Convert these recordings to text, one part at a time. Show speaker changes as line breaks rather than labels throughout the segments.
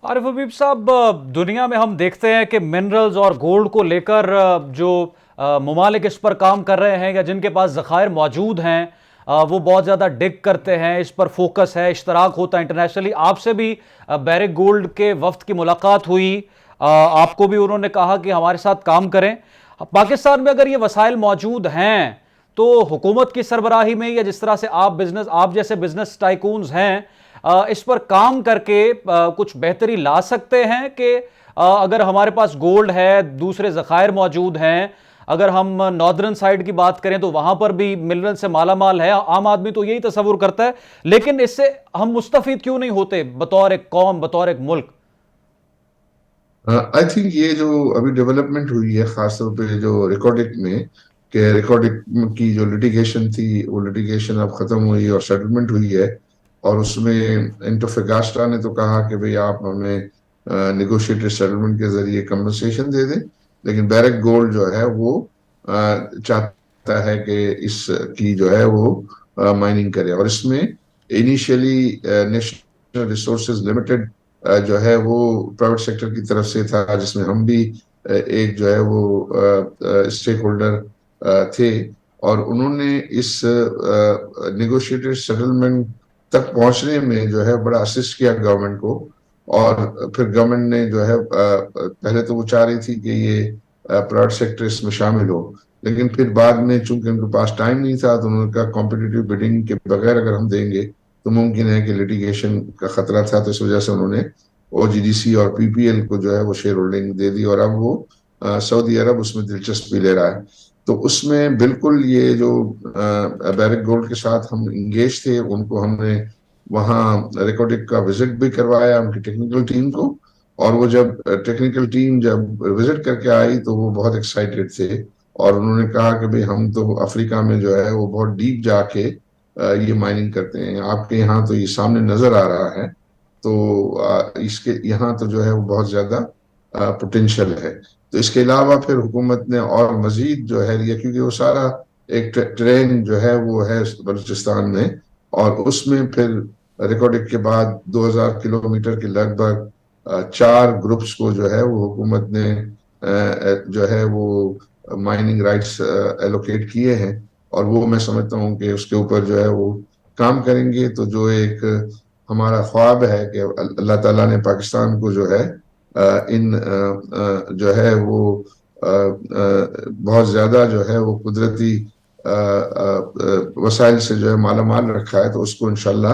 आरिफ हबीब साहब, दुनिया में हम देखते हैं कि मिनरल्स और गोल्ड को लेकर जो ममालिक इस पर काम कर रहे हैं या जिनके पास ज़खायर मौजूद हैं, वो बहुत ज़्यादा डिग करते हैं, इस पर फोकस है, इश्तराक होता है इंटरनेशनली। आपसे भी बैरिक गोल्ड के वफ्द की मुलाकात हुई, आपको भी उन्होंने कहा कि हमारे साथ काम करें। पाकिस्तान में अगर ये वसाइल मौजूद हैं तो हुकूमत की सरबराही में या जिस तरह से आप जैसे बिजनेस टाइकून्स हैं, इस पर काम करके कुछ बेहतरी ला सकते हैं कि अगर हमारे पास गोल्ड है, दूसरे ज़खायर मौजूद हैं, अगर हम नॉर्दर्न साइड की बात करें तो वहां पर भी मिनरल से माला माल है। आम आदमी तो यही तस्वुर करता है, लेकिन इससे हम मुस्तफीद क्यों नहीं होते बतौर एक कौम, बतौर एक मुल्क?
आई थिंक ये जो अभी डेवलपमेंट हुई है खासतौर पे जो रिकॉर्डिक में, कि रिकॉर्डिक की जो लिटिगेशन थी वो लिटिगेशन अब खत्म हुई और सेटलमेंट हुई है। और उसमें एंटोफेगास्टा ने तो कहा कि भाई आप हमें निगोशिएटेड सेटलमेंट के जरिए कम्पनसेशन दे दें, लेकिन बैरक गोल्ड जो है वो चाहता है कि इस की जो है वो माइनिंग करे। और इसमें इनिशियली नेशनल रिसोर्सेज लिमिटेड जो है वो प्राइवेट सेक्टर की तरफ से था, जिसमें हम भी एक जो है वो स्टेक होल्डर थे। और उन्होंने इस नेगोशिएटेड सेटलमेंट तक पहुंचने में जो है बड़ा असिस्ट किया गवर्नमेंट को। और फिर गवर्नमेंट ने जो है पहले तो वो चाह रही थी कि ये प्राइवेट सेक्टर इसमें शामिल हो, लेकिन फिर बाद में चूंकि उनके पास टाइम नहीं था तो उन्होंने कहा कॉम्पिटिटिव बिडिंग के बगैर अगर हम देंगे तो मुमकिन है कि लिटिगेशन का खतरा था। तो इस वजह से उन्होंने ओजीडीसी और पीपीएल को जो है वो शेयर होल्डिंग दे दी, और अब वो सऊदी अरब उसमें दिलचस्पी ले रहा है। तो उसमें बिल्कुल ये जो बैरिक गोल्ड के साथ हम इंगेज थे, उनको हमने वहाँ रिकॉर्डिक का विजिट भी करवाया उनकी टेक्निकल टीम को। और वो जब टेक्निकल टीम जब विजिट करके आई तो वो बहुत एक्साइटेड थे। और उन्होंने कहा कि भाई हम तो अफ्रीका में जो है वो बहुत डीप जाके ये माइनिंग करते हैं, आपके यहाँ तो ये सामने नजर आ रहा है। तो इसके यहाँ तो जो है वो बहुत ज्यादा पोटेंशियल है। तो इसके अलावा फिर हुकूमत ने और मजीद जो है ये, क्योंकि वो सारा एक ट्रेन जो है वो है बलूचिस्तान में, और उसमें फिर रिकॉर्डिंग के बाद 2000 किलोमीटर के लगभग 4 ग्रुप्स को जो है वो हुकूमत ने जो है वो माइनिंग राइट्स एलोकेट किए हैं। और वो मैं समझता हूँ कि उसके ऊपर जो है वो काम करेंगे। तो जो एक हमारा ख्वाब है कि अल्लाह ताला ने पाकिस्तान को जो है इन जो है वो बहुत ज्यादा जो है वो कुदरती वसाइल से जो है माला माल रखा है, तो उसको इंशाल्लाह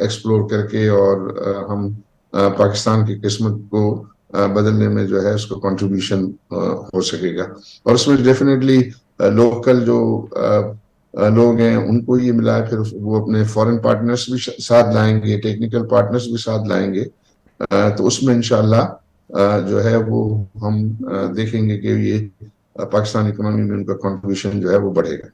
एक्सप्लोर करके और हम पाकिस्तान की किस्मत को बदलने में जो है उसको कंट्रीब्यूशन हो सकेगा। और उसमें डेफिनेटली लोकल जो लोग हैं उनको ये मिला है, फिर वो अपने फॉरेन पार्टनर्स भी साथ लाएंगे, टेक्निकल पार्टनर्स भी साथ लाएंगे। तो उसमें इंशाल्लाह जो है वो हम देखेंगे कि ये पाकिस्तान इकोनॉमी में उनका कंट्रीब्यूशन जो है वो बढ़ेगा।